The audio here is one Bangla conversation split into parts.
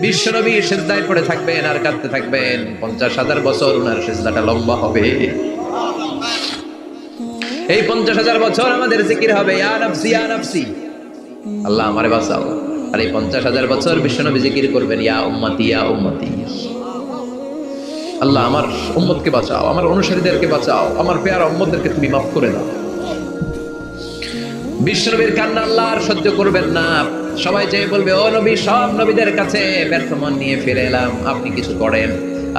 বিশ্বনবী সিজদায় পড়ে থাকবেন আর কাঁদতে থাকবেন, 50,000 বছর ওনার সিজদাটা লম্বা হবে। এই 50,000 বছর আমাদের জিকির হবে ইয়া নাফসি ইয়া নাফসি, আল্লাহ আমারে বাঁচাও। আর এই 50,000 বছর বিশ্বনবী জিকির করবেন ইয়া উম্মতি ইয়া উম্মতি, আল্লাহ আমার উম্মতকে বাঁচাও, আমার অনুসারীদেরকে বাঁচাও, আমার পেয়ারা উম্মতদেরকে তুমি মাফ করে দাও। বিশ্বনবীর কান্না আল্লাহ আর সহ্য করবেন না। সবাই যেয়ে বলবে ও নবী, সব নবীদের কাছে ব্যর্থ মন নিয়ে ফিরে এলাম, আপনি কিছু করেন।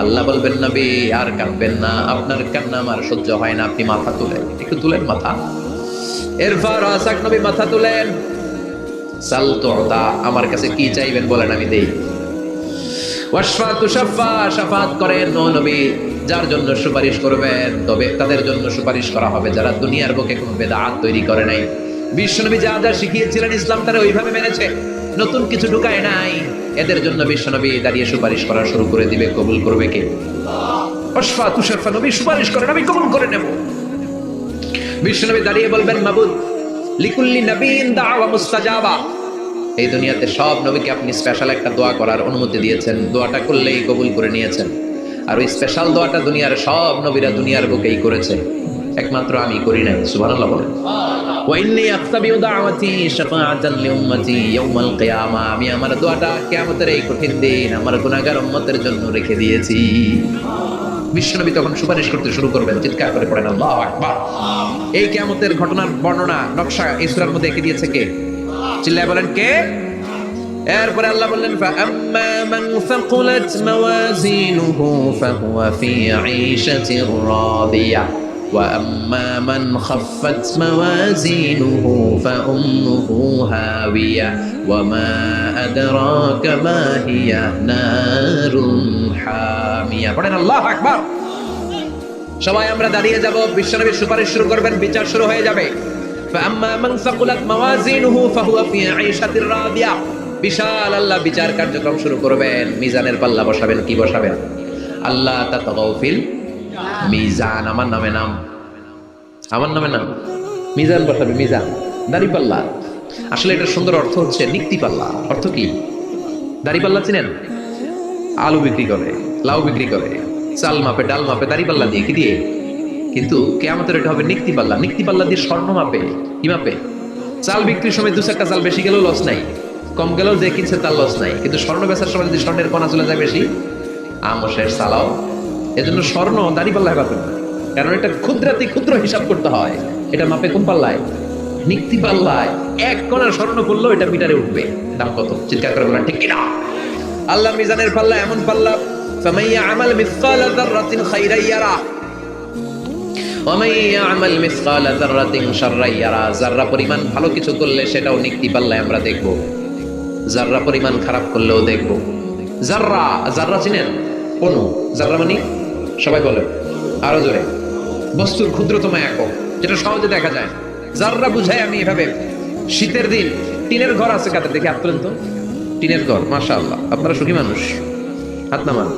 আল্লাহ বলবেন নবী আর কাঁদবেন না, আপনার কান্না আমার সহ্য হয় না, আপনি মাথা তুলেন, একটু তুলেন মাথা। এরপর আসাক নবী মাথা তুলেন, সাল তুতা, আমার কাছে কি চাইবেন বলেন আমি দেই। ওয়াশফা তুশাফা, শাফাত করেন ও নবী, যার জন্য সুপারিশ করবেন তবে তাদের জন্য সুপারিশ করা হবে যারা দুনিয়ার বুকে কোনো বেদাত তৈরি করে নাই। বিশ্বনবী যা যা শিখিয়েছিলেন ইসলাম তারা ওইভাবে মেনেছে, নতুন কিছু ঢুকায় নাই। এদের জন্য বিশ্বনবী দাঁড়িয়ে সুপারিশ করা শুরু করে দিবে। কবুল করবে কে? ওয়াশফা তুশাফা, নবী সুপারিশ করেন, আমি কবুল করে নেব। বিশ্বনবী দাঁড়িয়ে বলবেন মাবুদ লিকুল্লি নবীন দাওয়া মুস্তাজাবা, এই দুনিয়াতে সব নবীকে আপনি স্পেশাল একটা দোয়া করার অনুমতি দিয়েছেন, দোয়াটা করলেই কবুল করে নিয়েছেন। আর ওই স্পেশাল দোয়াটা দুনিয়ার সব নবীরা দুনিয়ার বুকেই করেছে, একমাত্র আমি করি নাই। সুবহানাল্লাহ বলেন। ওয়া ইন্নী আখতাবিউ দাওয়াতি শাফাআতান লিউম্মতি ইয়াউমাল কিয়ামা, আমি আমার দোয়াটা কিয়ামতের এই কঠিন দিন আমার গুনাহগার উম্মতের জন্য রেখে দিয়েছি। বিশ্বনবী তখন সুপারিশ করতে শুরু করবেন, চিৎকার করে পড়েন আল্লাহু আকবার। এই কিয়ামতের ঘটনার বর্ণনা নকশা এই সূরার মধ্যে এঁকে দিয়েছে কে? চিল্লায় বলেন কে? এরপরে আল্লাহ বললেন ফাআম্মা মান সাকুলাত মাওয়াজিনুহু ফাহুয়া ফি ঈশাতির রাদিয়া ওয়া আম্মা মান খাফফাত মাওয়াজিনুহু ফাউম্মুহু হাওিয়া ওয়া মা আদরাকা মা হিয়া নারুন হামিয়া। পড়েন আল্লাহু আকবার। সবাই আমরা দাঁড়িয়ে যাব, বিশ্বনবী সুপারিশ শুরু করবেন, বিচার শুরু হয়ে যাবে। ফাআম্মা মান সাকুলাত মাওয়াজিনুহু ফাহুয়া ফি ঈশাতির রাদিয়া, বিশাল আল্লাহ বিচার কার্যক্রম শুরু করবেন, মিজানের পাল্লা বসাবেন। কি বসাবেন? আল্লাহ তাতাগাউ ফিল মিজান, আমার নামে নাম, আমার নামে নাম, মিজান বসাবে, মিজান দাড়ি পাল্লা। আসলে এটা সুন্দর অর্থ হচ্ছে নিক্তি পাল্লা। অর্থ কি? দাড়ি পাল্লা চিনেন? আলু বিক্রি করে, লাউ বিক্রি করে, চাল মাপে, ডাল মাপে, দাড়ি পাল্লা দিয়ে। কি দিয়ে? কিন্তু কিয়ামতের এটা হবে নিক্তি পাল্লা। নিক্তি পাল্লা দিয়ে স্বর্ণ মাপে। কি মাপে? চাল বিক্রির সময় 2-4টা চাল বেশি গেলেও লস নাই, কম গেলেও যে কিনছে তার লস নাই। কিন্তু স্বর্ণ বেচার সময় যদি স্বর্ণের কণা চলে যায় বেশি, আমশের চালাও। এজন্য স্বর্ণ দাড়ি পাল্লায় মাপে না, কারণ এটা ক্ষুদ্রাতি ক্ষুদ্র হিসাব করতে হয়। এটা মাপে কোন পাল্লায়? নিক্তি পাল্লায়। এক কণার স্বর্ণ করলেও এটা মিটারে উঠবে। দাম কত? চিৎকার করে বলেন ঠিক কিনা? আল্লাহ মিজানের পাল্লা এমন পাল্লা, ফামান ইয়ামাল মিসকালা যাররাতিন খাইরান ইয়ারা ওয়া মান ইয়ামাল মিসকালা যাররাতিন শাররান ইয়ারা। যাররা পরিমাণ ভালো কিছু করলে সেটাও নিক্তি পাল্লায় আমরা দেখব, যাররা পরিমাণ খারাপ করলেও দেখব। যাররা, যাররা চিনেন? অনু, যাররা মানে সবাই বলে আরো জোরে, বস্তুর ক্ষুদ্রতম একক, যেটা সহজে দেখা যায়। যাররা বুঝাই আমি এভাবে, শীতের দিন টিনের ঘর আছে কাদের? দেখি হাত তুলেন তো। টিনের ঘর, মাশাআল্লাহ, আপনারা সুখী মানুষ, হাত নামান।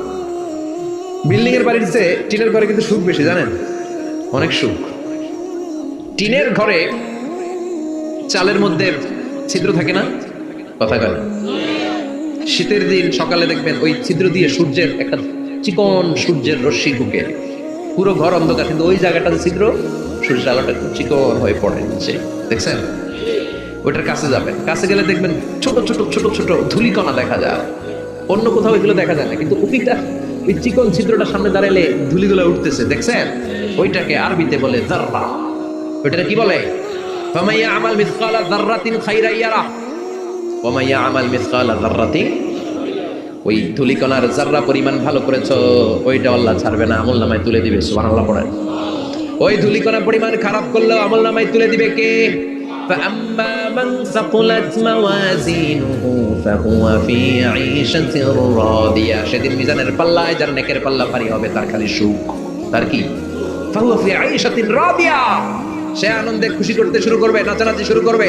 বিল্ডিং এর বাড়ির চেয়ে টিনের ঘরে কিন্তু সুখ বেশি, জানেন? অনেক সুখ। টিনের ঘরে চালের মধ্যে ছিদ্র থাকে না? কথা বলেন। শীতের দিন সকালে দেখবেন ওই ছিদ্র দিয়ে সূর্যের একটা চিকন সূর্যের রশ্মি ঢুকে, পুরো ঘর অন্ধকার, কিন্তু ওই জায়গাটাতে ছিদ্র, সূর্যের আলোটা একটু চিকন হয়ে পড়ে নিচে, দেখছেন? ওইটার কাছে যাবেন, কাছে গেলে দেখবেন ছোট ছোট ছোট ছোট ধূলিকণা দেখা যায়। অন্য কোথাও এগুলো দেখা যায় না, কিন্তু ওইটা, ওই চিকন ছিদ্রটা সামনে দাঁড়ালে ধূলিগুলো উঠতেছে, দেখছেন? ওইটাকে আরবিতে বলে যাররা। ওইটাকে কি বলে? ফামান ইয়ামাল মিসকালা যাররাতিন খাইরান ইয়ারা ওয়া মান ইয়ামাল মিসকালা যাররাতিন, ওই ধূলিকণার যাররা পরিমাণ ভালো করেছো ওইটা আল্লাহ ছাড়বে না, আমলনামায় তুলে দিবে। সুবহানাল্লাহ পড়েন। ওই ধূলিকণা পরিমাণ খারাপ করলেও আমলনামায় তুলে দিবে কে? فأما من ثقلت موازينه فهو في عيشة راضية, সেদিন মিজানের পাল্লায় যার নেকের পাল্লা ভারী হবে তার খালি সুখ। তার কি? فهو في عيشة راضية, সে আনন্দে খুশি করতে শুরু করবে, নাচানাচি শুরু করবে।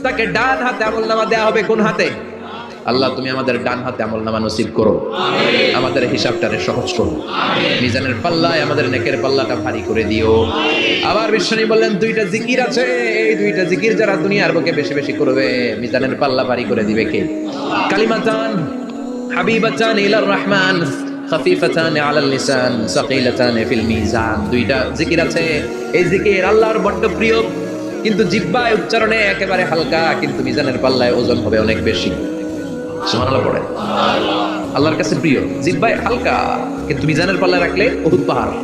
তাকে ডান হাতে আমলনামা দেয়া হবে। কোন হাতে? আল্লাহ তুমি আমাদের ডান হাতে আমলনামা নসিব করো, আমাদের হিসাবটারে সহজ করো, মিজানের পাল্লায় আমাদের নেকের পাল্লাটা ভারী করে দিও। আবার বিশ্বনী বললেন দুইটা জিকির আছে, এই দুইটা জিকির যারা দুনিয়ার বুকে বেশি বেশি করবে মিজানের পাল্লা ভারী করে দিবে কে? কালিমাতান হাবিবাতান ইলার রহমান খাফিফাতান আলাল লিসান সাকিলাতান ফিল মিজান। দুইটা জিকির আছে, এই জিকির আল্লাহর বড্ড প্রিয়, কিন্তু জিহ্বায় উচ্চারণে একেবারে হালকা, কিন্তু মিজানের পাল্লায় ওজন হবে অনেক বেশি। সুবহানাল্লাহ পড়ে। আল্লাহর কাছে প্রিয়, জিহ্বায় হালকা, কিন্তু মিজানের পাল্লায় রাখলে বহুত পাহাড়।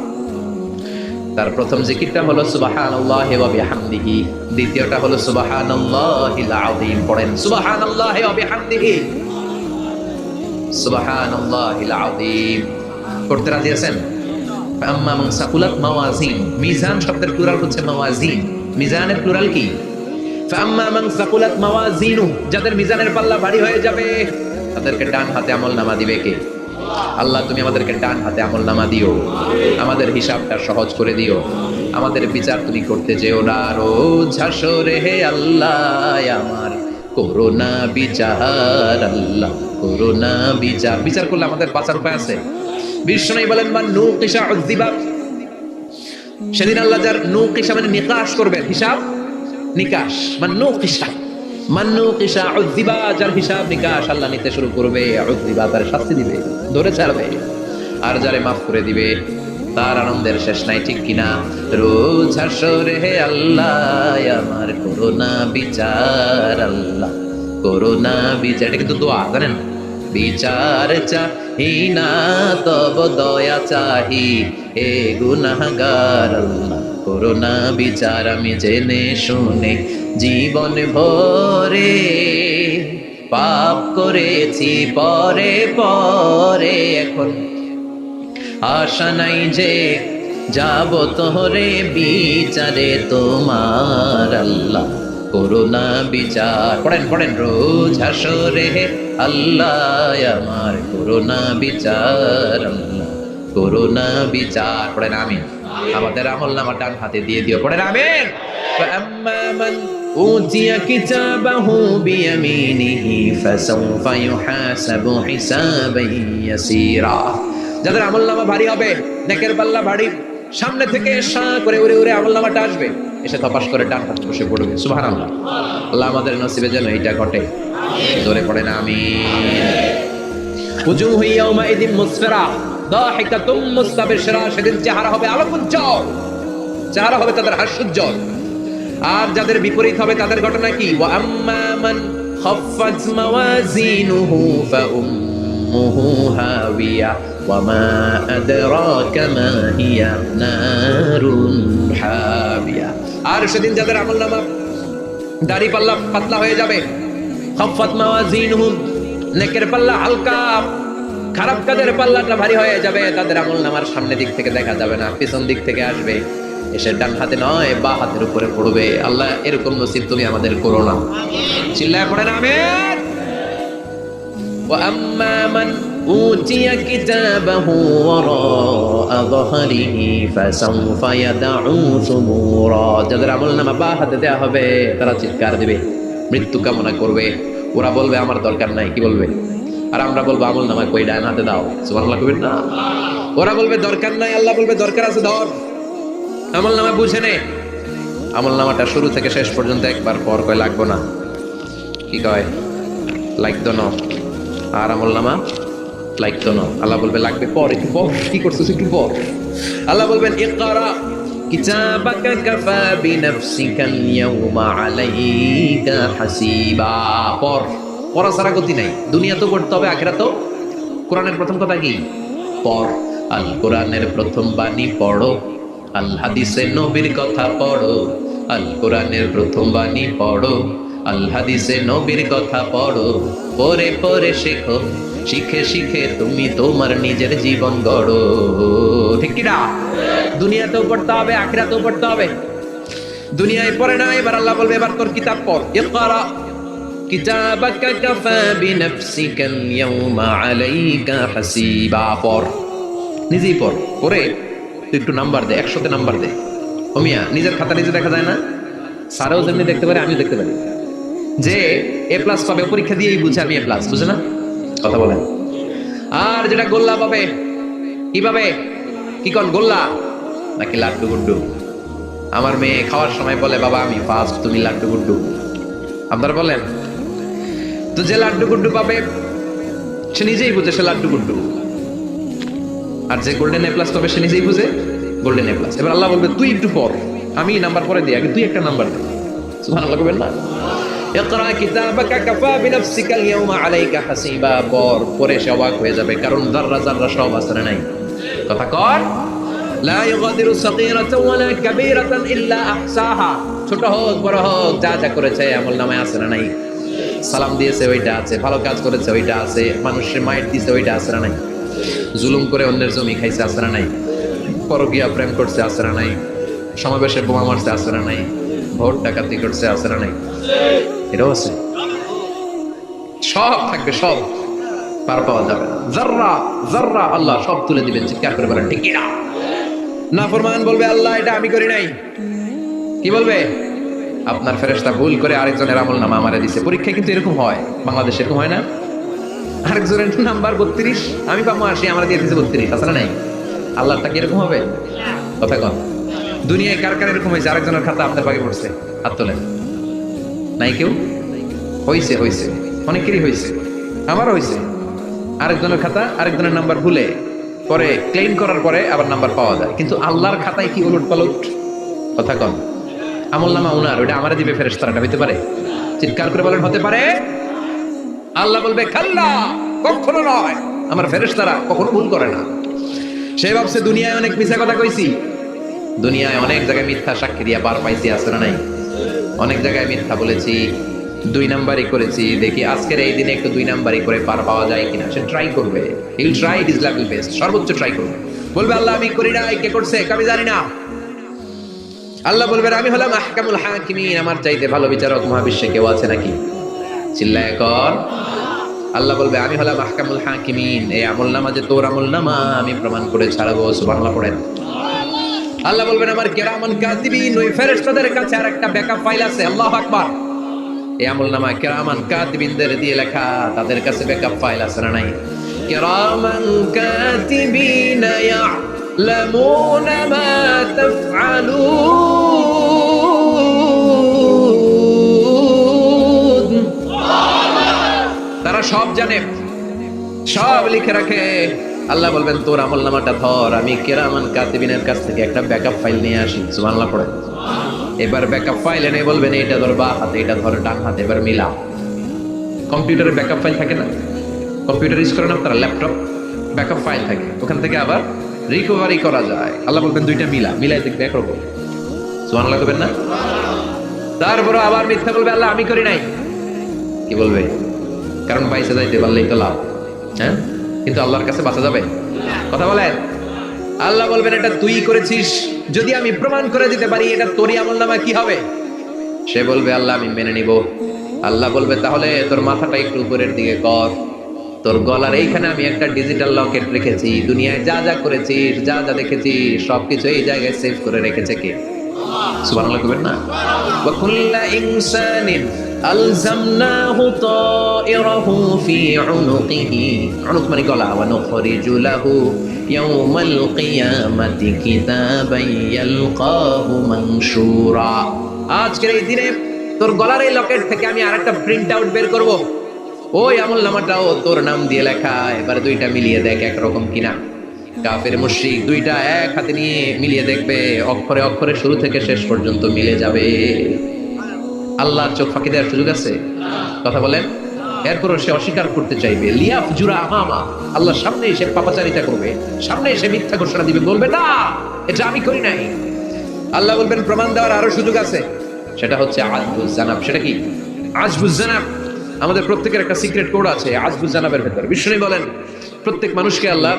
তার প্রথম জিকিরটা হলো সুবহানাল্লাহি ওয়া বিহামদিহি, দ্বিতীয়টা হলো সুবহানাল্লাহিল আযীম। পড়েন সুবহানাল্লাহি ওয়া বিহামদিহি, সুবহানাল্লাহিল আযীম। করতে রাজি আছেন? আম্মা মান সাকুলাত মাওয়াজিন, মিজান শব্দের প্লুরাল হচ্ছে মাওয়াজিন, মিজানের প্লুরাল কি? ফাম্মা মান সাকুলাত মাওয়াজিনু, যাদের মিজানের পাল্লা ভারী হয়ে যাবে তাদেরকে ডান হাতে আমলনামা দিবে কে? আল্লাহ তুমি আমাদেরকে ডান হাতে আমলনামা দিও, আমাদের হিসাবটা সহজ করে দিও, আমাদের বিচার তুমি করতে যেও না রোজ হাসরে হে আল্লাহ আমার, করোনা বিচার আল্লাহ, করোনা বিচার। বিচার করলে আমাদের বাঁচার উপায় আছে। বিষ্ণু বলেন মান নুকিশা উযিবা, সেদিন আল্লাহ যার নুকিশা মানে নিকাশ করবেন, হিসাব নিকাশ, মান নুকিশা উযিবা, যার হিসাব নিকাশ আল্লাহ নিতে শুরু করবে, উযিবা তার শাস্তি দিবে, ধরে ছাড়বে। আর যারে মাফ করে দিবে তার আনন্দের শেষ নাই, ঠিক কিনা? রোজ হাসরে হে আল্লাহ আমার, করোনা বিচার আল্লাহ, করোনা বিচার। এটা কিন্তু দোয়া, জানেন? বিচার চাহি না তব দয়া চাহি, হে গুনাহগার আল্লাহ, করোনা বিচার। আমি জেনে শুনে জীবন ভরে পাপ করেছি পরে পরে, এখন আশা নাই যে যাব তোরে বিচারে তোমার আল্লাহ, করোনা বিচার। পড়েন পড়েন, রোজ হাসরে হে আল্লাহ আমার, করোনা বিচার আল্লাহ, করোনা বিচার। পড়েন আমিন। আমাদের আমলনামা ডান হাতে দিয়ে দিও, পড়েন আমিন। ফাআম্মা মান উতিয়া কিতাবাহু বিয়ামিনিহি ফাসাউফা ইউহাসাবু হিসাবান ইয়াসীরা। যাদের আমলনামা ভারী হবে, নেকের পাল্লা ভারী, সামনে থেকে সা করে উড়ে উড়ে আমলনামাটা আসবে, এসে তপাস করে ডান হাতে বসে পড়বে। সুবহানাল্লাহ। আল্লাহ আমাদের নসিবে যেন এটা ঘটে। জোরে পড়েন আমিন। উজুহু ইয়াউমাইযিন মুসফিরা দাহিকাতুম মুস্তাবশিরা, সেদিন চেহারা হবে আলোকোজ্জ্বল, চেহারা হবে তাদের হাস্যোজ্জ্বল। আর যাদের বিপরীত হবে তাদের ঘটনা কি? ওয়া আম্মা মান খাফফাত মাওয়াজিনুহু ফাউম্মুহু হাওিয়া ওয়া মা আদরাকা মা হিয়া নারুন হাবিয়া। আর সেদিন যাদের আমলনামা দাড়ি পাল্লা পাতলা হয়ে যাবে, খাফফাত মাওয়াজিনুহু, নেকের পাল্লা হালকা, খারাপ কাজের পাল্লাটা ভারী হয়ে যাবে, তাদের আমলনামার সামনের দিক থেকে দেখা যাবে না, পিছন দিক থেকে আসবে, এসে ডান হাতে নয় বা হাতের উপরে পড়বে। আল্লাহ এরকম নসিব তুমি আমাদের করো না। চিল্লায় পড়েন আমিন। ওয়া আম্মা মান উতিয়া কিতাবাহু ওয়ারাআ যাহরিহি ফাসাউফা ইয়াদউ সুবুরা। যাদের আমলনামা বা হাতে দেয়া হবে তারা চিৎকার দিবে, মৃত্যু কামনা করবে। ওরা বলবে আমার দরকার নাই, কি বলবে? আর আমরা বলবো আমলনামা কই, ডান হাতে দাও। সুবহানাল্লাহ কইবেন না? ওরা বলবে দরকার নাই, আল্লাহ বলবে দরকার আছে, ধর। আমলনামা বুঝে নে। আমলনামাটা শুরু থেকে শেষ পর্যন্ত একবার পর কয় লাগবো না, কি কয়? লাগতো না। আর আমলনামা লাগতো না, আল্লাহ বলবে লাগবে পর, একটু পর। কি করছিস? একটু পর। আল্লাহ বলবেন ইকরা কিতাবাকা কাফা বিনাফসিকাল ইয়াউমা আলাইকা হাসিবা। পর, পড়া ছাড়া গতি নাই। দুনিয়া তো পড়তে হবে, আখিরাতেও। কোরআনের প্রথম কথা কি? পড়। আল কোরআনের প্রথম বাণী পড়ো, আল হাদিসে নবীর কথা পড়ো। আল কোরআনের প্রথম বাণী পড়ো, আল হাদিসে নবীর কথা পড়ো। পড়ে পড়ে শেখো, শিখে শিখে তুমি তোমার নিজের জীবন গড়ো। ঠিক কি না? দুনিয়াতেও পড়তে হবে, আখিরাতেও পড়তে হবে। দুনিয়ায় পড়ে না, এবার আল্লাহ বলবে এবার তোর কিতাব পড়। ইকরা কিতাবাকা কাফা বিনাফসিকাল ইয়াউমা আলাইকা হাসিবা। পড়, নিজেই পড়। পড়ে তুই একটু নাম্বার দে, 100তে নাম্বার দে। ওমিয়া, নিজের খাতা নিজে দেখা যায় না? স্যারও যেমনি দেখতে পারে, আমিও দেখতে পারি। যে এ প্লাস পাবে পরীক্ষা দিয়েই বুঝে আমি এ প্লাস, বুঝে না? কথা বলেন। আর যেটা গোল্লা পাবে, কি পাবে? কি কোন গোল্লা নাকি লাড্ডু গুড্ডু? আমার মেয়ে খাওয়ার সময় বলে বাবা আমি ফার্স্ট, তুমি লাড্ডু গুড্ডু। আপনারা বলেন তো, যে লাড্ডু গুড্ডু পাবে সে নিজেই বুঝে সে লাড্ডু গুড্ডু। আর যে গোল্ডেন এ প্লাস পাবে সে নিজেই বুঝে গোল্ডেন এ প্লাস। এবার আল্লাহ বলবে তুই একটু পর, আমি নাম্বার পরে দিই, আগে তুই একটা নাম্বার দে। সুবহানাল্লাহ কইবেন না? ইকরা কিতাবাকা কাফা বিনাফসিকা আল-ইয়াওমা আলাইকা হাসিবা। পরে সে অবাক হয়ে যাবে, কারণ যাররা যাররা সব আছে না নাই। কথা কর, লা ইউগাদিরু সাগীরাতান ওয়ালা কাবীরাতান ইল্লা আহসাহা। ছোট হোক বড় হোক, যা যা করেছে আমলনামায় আছে না নাই। সালাম দিয়েছে ওইটা আছে, ভালো কাজ করেছে ওইটা আছে, মানুষের মাইর দিয়েছে ওইটা আছে না নাই, জুলুম করে অন্যের জমি খাইছে আছে না নাই, পরকীয়া প্রেম করছে আছে না নাই, সমাবেশে বোমা মারছে আছে না নাই, ভোট ডাকাতি করছে আছে না নাই, এটাও আছে। সব থাকবে, সব পার পাওয়া যাবে না। যাররা যাররা আল্লাহ সব তুলে দিবেন, চিৎকার করে বলেন ঠিক কিনা? নাফরমান বলবে আল্লাহ এটা আমি করি নাই। কি বলবে? আপনার ফেরেশতা ভুল করে আরেকজনের আমলনামা আমারে দিছে। পরীক্ষায় কিন্তু এরকম হয়, বাংলাদেশে এরকম হয় না? আরেকজনের নাম্বার 32, আমি পাবো 80, আমার দিয়ে দিয়েছে 32, আছে না নাই? আল্লাহটা কি এরকম হবে? কথা কন। দুনিয়ায় কার কার এরকম হয়েছে আরেকজনের খাতা আপনার ভাগে পড়ছে? হাত তোলেন। নাই কেউ? হইছে, হইছে, অনেকেরই হয়েছে, আমারও হয়েছে। আরেকজনের খাতা আরেকজনের নাম্বার ভুলে পরে ক্লেম করার পরে আবার নাম্বার পাওয়া যায়, কিন্তু আল্লাহর খাতায় কি উলট পালট? কথা কন। আমলনামা উনার, ওটা আমারে দিবে ফেরেশতারা, হতে পারে? চিৎকার করে বলেন হতে পারে? আল্লাহ বলবে খাল্লা, কখনো নয়, আমার ফেরেশতারা কখনো ভুল করে না। সে ভাবছে দুনিয়ায় অনেক মিথ্যা কথা কইছি, দুনিয়ায় অনেক জায়গায় মিথ্যা সাক্ষী দিয়া পার পাইছি, আছে না নাই? অনেক জায়গায় মিথ্যা বলেছি, 2 নাম্বারই করেছি, দেখি আজকের এই দিনে একটু 2 নাম্বারই করে পার পাওয়া যায় কিনা। সে ট্রাই করবে, he'll try it is level best, সর্বোচ্চ ট্রাই করবে। বলবে আল্লাহ আমি করি না, কে করছে আমি জানি না। আল্লাহ বলবেন আমি হলাম আহকামুল হাকিমিন, আমার চাইতে ভালো বিচারক মহাবিশ্বে কেউ আছে নাকি? চিল্লায় কর। আল্লাহ বলবে আমি হলাম আহকামুল হাকিমিন, এই আমলনামা যে তোর আমলনামা আমি প্রমাণ করে ছাড়বো। সুবহানাল্লাহ পড়েন। আল্লাহ বলবেন আমার কিরামান কাতিবিন, ওই ফেরেশতাদের কাছে আরেকটা ব্যাকআপ ফাইল আছে। আল্লাহু আকবার। এই আমলনামা কিরামান কাতিবিনদের দিয়ে লেখা, তাদের কাছে ব্যাকআপ ফাইল আছে না নাই? কিরামান কাতিবিন ইয়ালামুনা মা তাফআলুন। তারা সব জানে, সব লিখে রাখে। আল্লাহ বলবেন তোর আমলনামাটা ধর, আমি কিরামান কাতিবিনের কাছ থেকে একটা ব্যাকআপ ফাইল নিয়ে আসি। সুবহানাল্লাহ পড়ে। এবার ব্যাকআপ ফাইল এনে বলবেন এইটা ধর বা হাতে, এটা ধর ডান হাতে, এবার মিলা। কম্পিউটারে ব্যাকআপ ফাইল থাকে না? কম্পিউটার ইউজ করেন আপনারা, ল্যাপটপ, ব্যাকআপ ফাইল থাকে, ওখান থেকে আবার রিকভারি করা যায়। আল্লাহ বলবেন দুইটা মিলা, মিলাই দেখবে একরকম। সুবহানাল্লাহ করবেন না? তারপরে আবার মিথ্যা বলবে আল্লাহ আমি করি নাই। কি বলবে? কারণ বাইসে যাইতে পারলেই তো লাভ, হ্যাঁ? কিন্তু আল্লাহর কাছে বাঁচা যাবে? কথা বলেন। আল্লাহ বলবেন এটা তুই করেছিস, যদি আমি প্রমাণ করে দিতে পারি এটা তোরই আমলনামা, কি হবে? সে বলবে আল্লাহ আমি মেনে নিব। আল্লাহ বলবে তাহলে তোর মাথাটা একটু উপরের দিকে কর, তোর গলার এইখানে আমি একটা ডিজিটাল লকেট রেখেছি, দুনিয়ায় যা যা করেছিস, যা যা দেখেছিস সবকিছু এই জায়গায় সেভ করে রেখেছে কে? সুবহানাল্লাহ কইবেন না? ওয়া কুল্লু ইনসানিন আলজামনাহু তায়রাহু ফি উনুকিহি, উনুক মানে গলা, ওয়া নুখরিজু লাহু ইয়াওমাল কিয়ামাতি কিতাবান ইয়ালকাহু মানশুরা। আজকের এই দিনে তোর গলার এই লকেট থেকে আমি আরেকটা প্রিন্ট আউট বের করব, ওই আমলনামাটাও তোর নাম দিয়ে লেখা। এবার দুইটা মিলিয়ে দেখ একরকম কিনা। কাফের মুশরিক দুইটা এক হাতে নিয়ে মিলিয়ে দেখবে, অক্ষরে অক্ষরে শুরু থেকে শেষ পর্যন্ত মিলে যাবে। আল্লাহর চোখ ফাঁকি দেওয়ার সুযোগ আছে? কথা বলেন। এরপরও সে অস্বীকার করতে চাইবে, লিয়াফ জুরা আমামা, আল্লাহর সামনে এসে পাপাচারিতা করবে, সামনে এসে মিথ্যা ঘোষণা দিবে, বলবে না এটা আমি করি নাই। আল্লাহ বলবেন প্রমাণ দেওয়ার আরো সুযোগ আছে, সেটা হচ্ছে আজবুজ জানাব। সেটা কি? আজবুজ জানাব। আমাদের প্রত্যেকের একটা সিক্রেট কোড আছে আজবুজ জানাবের ভেতর। বিষ্ণু বলেন প্রত্যেক মানুষকে আল্লাহ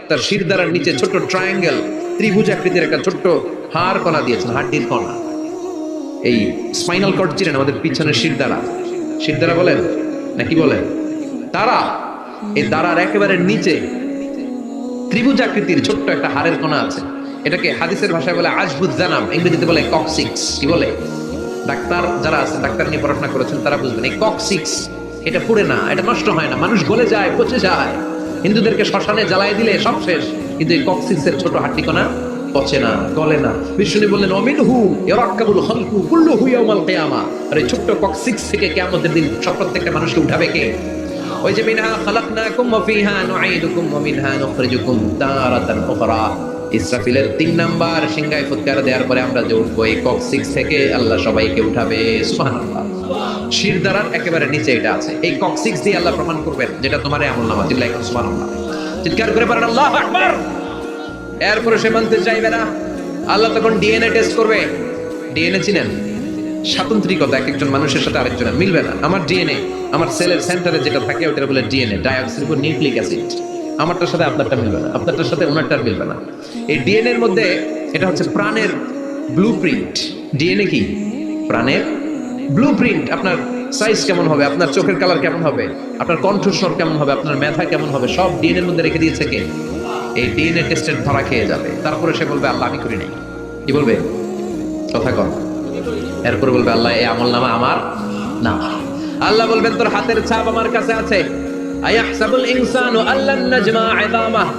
তার শিরদাঁড়ার নিচে ছোট্ট ট্রায়াঙ্গেল, ত্রিভুজ আকৃতির একটা ছোট্ট হাড় কণা দিয়েছেন, হাড্ডির কণা। এই স্পাইনাল কর্ড চিনেন, আমাদের পিছনের শিরদাঁড়া, শিরদাঁড়া বলেন নাকি বলেন? তারা, এই দাঁড়ার একেবারে নিচে ত্রিভুজ আকৃতির ছোট্ট একটা হাড়ের কণা আছে। এটাকে হাদিসের ভাষায় বলে আজবুজ জানাব, ইংরেজিতে বলে কক্সিক্স। কি বলে? ডাক্তার যারা আছে, ডাক্তার নিয়ে পড়াশোনা করেছেন তারা বুঝবেন, এই কক্সিক্স এটা পুড়ে না, এটা নষ্ট হয় না, মানুষ গলে যায়, পচে যায়। হিন্দুদেরকে শ্মশানে জ্বালায় দিলে সব শেষ, কিন্তু এই কক্সিক্সের ছোট হাড্ডিকণা পচে না, গলে না। বিষ্ণু বললেন অমিনহু ইয়ারাক্কাবুল খালকু কুল্লুহু ইয়াউমাল কিয়ামা। আর এই ছোট্ট কক্সিক্স থেকে কিয়ামতের দিন সব প্রত্যেকটা মানুষকে উঠাবে কে? ওই যে মিনহা খালাকনাকুম ওয়া ফিহা নুঈদুকুম ওয়া মিনহা নুখরিজুকুম তারাতান উখরা। ইসরাফিলের 3 নাম্বার সিংহায় ফুৎকার দেওয়ার পরে আমরা যে উঠবো এই কক্সিক্স থেকে আল্লাহ সবাইকে উঠাবে। সুবহানাল্লাহ। শিরদাঁড়ার একেবারে নিচে এটা আছে। এই কক্সিক্স দিয়ে আল্লাহ প্রমাণ করবেন যেটা তোমার আমলনামা। চিল্লায় এখন সুবহানাল্লাহ। চিৎকার করে বলেন আল্লাহু আকবার। এরপরে সে মানতে চাইবে না। আল্লাহ তখন ডিএনএ টেস্ট করবে। ডিএনএ চিনেন? স্বাতন্ত্রিকতা, এক একজন মানুষের সাথে আরেকজনের মিলবে না। আমার ডিএনএ, আমার সেলের সেন্টারে যেটা থাকে ওটা বলে ডিএনএ, ডাইঅক্সিরিবোনিউক্লিক অ্যাসিড। আমারটার সাথে আপনারটা মিলবে না, আপনারটার সাথে ওনারটার মিলবে না। এই ডিএনএ এর মধ্যে এটা হচ্ছে প্রাণের ব্লুপ্রিন্ট। ডিএনএ কি? প্রাণের ব্লুপ্রিন্ট। আপনার সাইজ কেমন হবে, আপনার চোখের কালার কেমন হবে, আপনার কণ্ঠস্বর কেমন হবে, আপনার মেধা কেমন হবে, সব ডিএনএ এর মধ্যে রেখে দিয়েছে কে? এই ডিএনএ টেস্টের ধরা খেয়ে যাবে। তারপরে সে বলবে আল্লাহ আমি করি নাই। কি বলবে? কথা কম। এরপর বলবে আল্লাহ এই আমলনামা আমার না। আল্লাহ বলবেন তোর হাতের ছাপ আমার কাছে আছে। আয়াহসাবুল ইনসানু আল্লান নাজমা ইযামাহ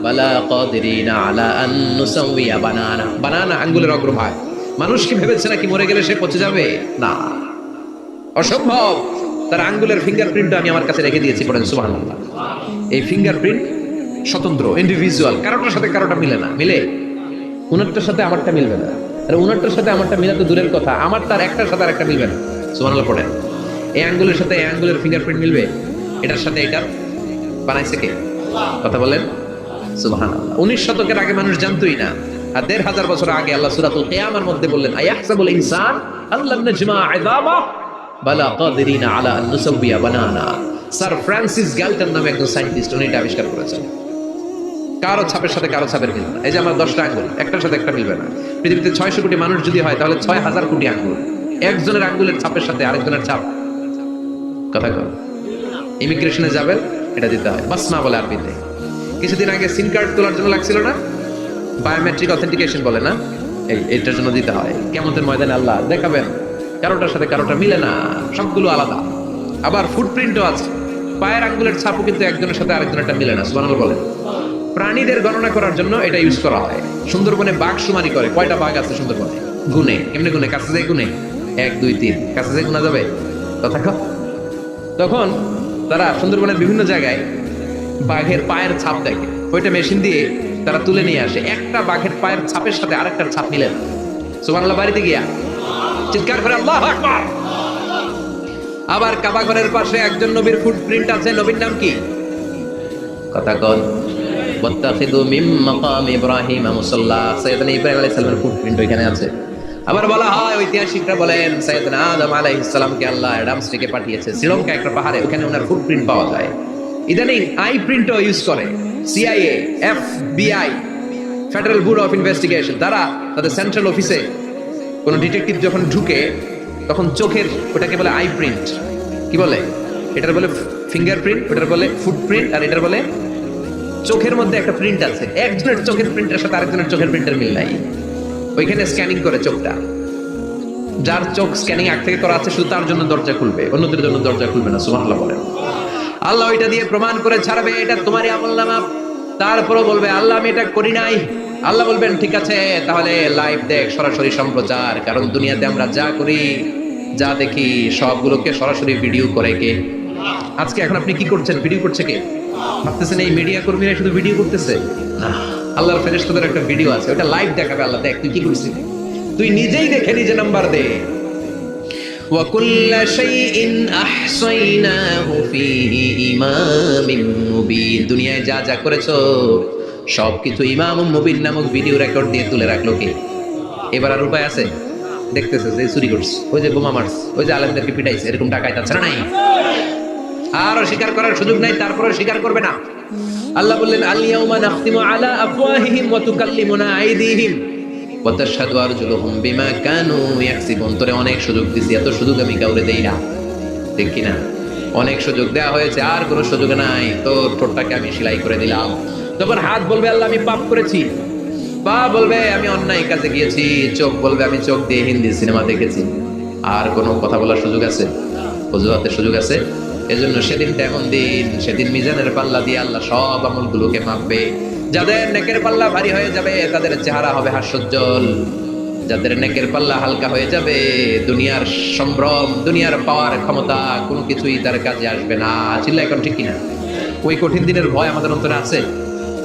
বালা কাদিরিনা আলা আন নুসাউইয়া বানানা। বানানা আঙ্গুলের অগ্রভাগ। মানুষ কি ভেবেছে নাকি মরে গেলে সে পচে যাবে? না, অসম্ভব। তার আঙ্গুলের ফিঙ্গারপ্রিন্ট আমি আমার কাছে রেখে দিয়েছি। পড়েন সুবহানাল্লাহ। এই ফিঙ্গারপ্রিন্ট স্বতন্ত্র, ইন্ডিভিজুয়াল, কারোটার সাথে কারোটা মিলে না। মিলে? উনারটার সাথে আমারটা মিলবে না। আর উনারটার সাথে আমারটা মিলা তো দূরের কথা, আমার তার একটার সাথে আরেকটা মিলবে না। সুবহানাল্লাহ পড়েন। এই আঙ্গুলের সাথে এই আঙ্গুলের ফিঙ্গারপ্রিন্ট মিলবে? এটার সাথে এটার বানাইছে কে? কথা বলেন সুবহানাল্লাহ। 19 শতকের আগে মানুষ জানতোই না। আর 1500 বছর আগে আল্লাহ সূরাতুল কিয়ামার মধ্যে বললেন আয়াহসাবুল ইনসান আল্লাম নাজমা ইযামাহ বালা কাদিরিনা আলা আন নুসাউইয়া বানানা। স্যার ফ্রান্সিস গ্যালটন নামে একজন সায়েন্টিস্ট, উনি এটা আবিষ্কার করেছেন। কারো ছাপের সাথে কারো ছাপের মিলবে না। এই যে আমার 10টা আঙ্গুল, একটার সাথে একটা মিলবে না। পৃথিবীতে 600 কোটি মানুষ যদি হয় তাহলে 6000 কোটি আঙ্গুল। একজনের আঙ্গুলের ছাপের সাথে আরেকজনের ছাপ। কথা কর। ইমিগ্রেশনে যাবেন, এটা দিতে হয়, বাসমা বলে আরবিতে। কিছুদিন আগে সিম কার্ড তোলার জন্য লাগছিল না, বায়োমেট্রিক অথেন্টিকেশন বলে না, এইটার জন্য দিতে হয়। কিয়ামতের ময়দানে আল্লাহ দেখাবেন কারোটার সাথে কারোটা মিলে না, সবগুলো আলাদা। আবার ফুটপ্রিন্টও আছে। পায়ের আঙ্গুলের ছাপও কিন্তু একজনের সাথে আরেকজনেরটা মিলে না। সুবহানাল্লাহ বলেন। প্রাণীদের গণনা করার জন্য এটা ইউজ করা হয়। সুন্দরবনে বাঘ শুমারি করে। কয়টা বাঘ আছে সুন্দরবনে? গুনে। কেমনে গুনে? কাছে যায় গুনে। 1 2 3 কাছে যায় গুনা যাবে? কথা কও। তখন তারা সুন্দরবনের বিভিন্ন জায়গায় বাঘের পায়ের ছাপ দেখে, ওইটা মেশিন দিয়ে তারা তুলে নিয়ে আসে। একটা বাঘের পায়ের ছাপের সাথে আরেকটার ছাপ মিলে না। সুবহানাল্লাহ। বাড়িতে গিয়া চিৎকার করে আল্লাহু আকবার। আবার কাবা ঘরের পাশে একজন নবীর ফুটপ্রিন্ট আছে। নবীর নাম কি? কথা কন। ওয়াত্তাখিযু মিন মাকাম ইব্রাহিম মুসাল্লা। সাইয়েদনা ইব্রাহিম আলাইহিস সালামের ফুটপ্রিন্ট ওইখানে আছে। আবার বলা হয়, ঐতিহাসিকরা বলেন সাইয়েদনা আদম আলাইহিস সালামকে আল্লাহ অ্যাডামস থেকে পাঠিয়েছে শ্রীলঙ্কা একটা পাহাড়ে, ওখানে ওনার ফুটপ্রিন্ট পাওয়া যায়। ইদানিং আই প্রিন্টও ইউজ করে CIA, FBI, federal bureau of investigation. তারা তাদের সেন্ট্রাল অফিসে কোন ডিটেকটিভ যখন ঢুকে তখন চোখের, ওটাকে বলে আই প্রিন্ট। কি বলে? এটার বলে ফিঙ্গারপ্রিন্ট, ওটার বলে ফুটপ্রিন্ট, আর এটার বলে চোখের মধ্যে একটা প্রিন্ট আছে। একজনের চোখের প্রিন্টের সাথে আরেকজনের চোখের প্রিন্টের মিল নাই। ওইখানে স্ক্যানিং করে চোখটা। যার চোখ স্ক্যানিং আগ থেকে করা আছে শুধু তার জন্য দরজা খুলবে, অন্যদের জন্য দরজা খুলবে না। সুবহানাল্লাহ বলেন। আল্লাহ ওইটা দিয়ে প্রমাণ করে ছাড়বে এটা তোমারই আমলনামা। তারপরও বলবে আল্লাহ আমি এটা করি নাই। আল্লাহ বলবেন ঠিক আছে, তাহলে লাইভ দেখ, সরাসরি সম্প্রচার। কারণ দুনিয়াতে আমরা যা করি, যা দেখি, সবগুলোকে সরাসরি ভিডিও করে কে? আজকে এখন আপনি কি করছেন? ভিডিও করছে কে? ভাবতেছেন এই মিডিয়া কর্মীরা শুধু ভিডিও করতেছে? না, আল্লাহর ফেরেশতাদের একটা ভিডিও আছে, ওটা লাইভ দেখাবে। আল্লাহ দেখ তুই কি করছিস, তুই নিজেই দেখে নিজে নাম্বার দে। ওয়া কুল্লা শাইইন আহসাইনাহু ফি ইমামিন মুবিন। দুনিয়ায় যা যা করেছো সবকিছু ইমামুম মুবিন নামক ভিডিও রেকর্ড দিয়ে তুলে রাখলো কে? এবার আর উপায় আছে? দেখতেছে যে চুরি করছে, ওই যে বোমা মারছে, ওই যে আলেমদেরকে পিটাইছে, এরকম টাকায় তাছাড়া নাই। আরো স্বীকার করার সুযোগ নাই, তারপরে স্বীকার করবে না। আল্লাহ বললেন আল ইয়াউমা নাখতিমু আলা আফওয়াহিহিম ওয়া তুকাল্লিমুনা আইদিহিম ওয়া তাশহাদু আরজুলুহুম বিমা কানু ইয়াকসিবুন। তোরে অনেক সুযোগ দিছি, এত সুযোগ আমি কাউরে দেই না, ঠিক কি না? অনেক সুযোগ দেওয়া হয়েছে, আর কোনো সুযোগ নাই। তোর ঠোঁটটাকে আমি সেলাই করে দিলাম। তখন হাত বলবে আল্লাহ আমি পাপ করেছি, পা বলবে আমি অন্যায় কাজে গিয়েছি, চোখ বলবে আমি চোখ দিয়ে হিন্দি সিনেমা দেখেছি। আর কোনো কথা বলার সুযোগ আছে? অজুহাতের সুযোগ আছে? এজন্য সেদিনটা এমন দিন, সেদিন মিজানের পাল্লা দিয়ে আল্লাহ সব আমলগুলোকে মাপবে। যাদের নেকের পাল্লা ভারী হয়ে যাবে তাদের চেহারা হবে হাস্যোজ্জ্বল, যাদের নেকের পাল্লা হালকা হয়ে যাবে, দুনিয়ার সম্ভ্রম, দুনিয়ার পাওয়ার ক্ষমতা কোনো কিছুই তার কাজে আসবে না। চিল্লা এখন ঠিক কিনা? ওই কঠিন দিনের ভয় আমাদের অন্তরে আছে?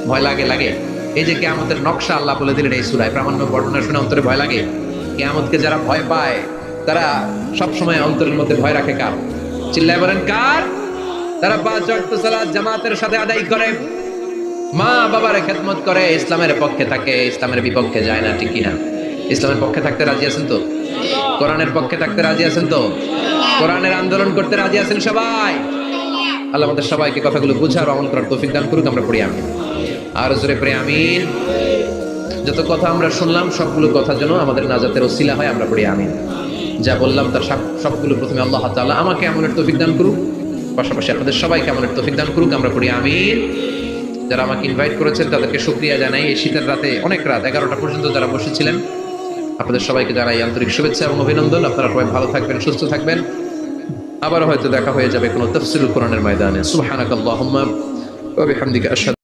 ভয় লাগে? লাগে। এই যে কিয়ামতের নকশা আল্লাহ বলে দিলেন এই সূরায়, প্রামাণ্য বর্ণনা শুনে অন্তরে ভয় লাগে। কিয়ামতকে যারা ভয় পায় তারা সব সময় অন্তরের মধ্যে ভয় রাখে কার? চিল্লায় বলেন কার? তারা 5 ওয়াক্ত সালাত জামাতের সাথে আদায় করে, মা বাবার খেদমত করে, ইসলামের পক্ষে থাকে, ইসলামের বিপক্ষে যায় না। ঠিক কিনা? ইসলামের পক্ষে থাকতে রাজি আছেন তো? কোরআনের পক্ষে থাকতে রাজি আছেন তো? কোরআনের আন্দোলন করতে রাজি আছেন সবাই? আল্লাহ আমাদের সবাইকে কথাগুলো বুঝার আমল করার তৌফিক দান করুক। আমরা পড়ি আমিন। আর জোরে পড়ি আমিন। যত কথা আমরা শুনলাম সবগুলো কথা যেন আমাদের নাজাতের ওসিলা হয়, আমরা পড়ি আমিন। যা বললাম তার সবগুলো প্রথমে আল্লাহ তাআলা আমাকে আমলের তৌফিক দান করুক, পাশাপাশি আপনাদের সবাইকে আমলের তৌফিক দান করুক। আমরা পড়ি আমিন। যারা আমাকে ইনভাইট করেছেন তাদেরকে শুকরিয়া জানাই। এই শীতের রাতে, অনেক রাত 11টা পর্যন্ত যারা বসেছিলেন, আপনাদের সবাইকে জানাই আন্তরিক শুভেচ্ছা এবং অভিনন্দন। আপনারা সবাই ভালো থাকবেন, সুস্থ থাকবেন। আবার হয়তো দেখা হয়ে যাবে কোনো তাফসীরুল কোরআনের ময়দানে। সুবহানাকাল্লাহুম্মা ওয়া বিহামদিকা আশহাদু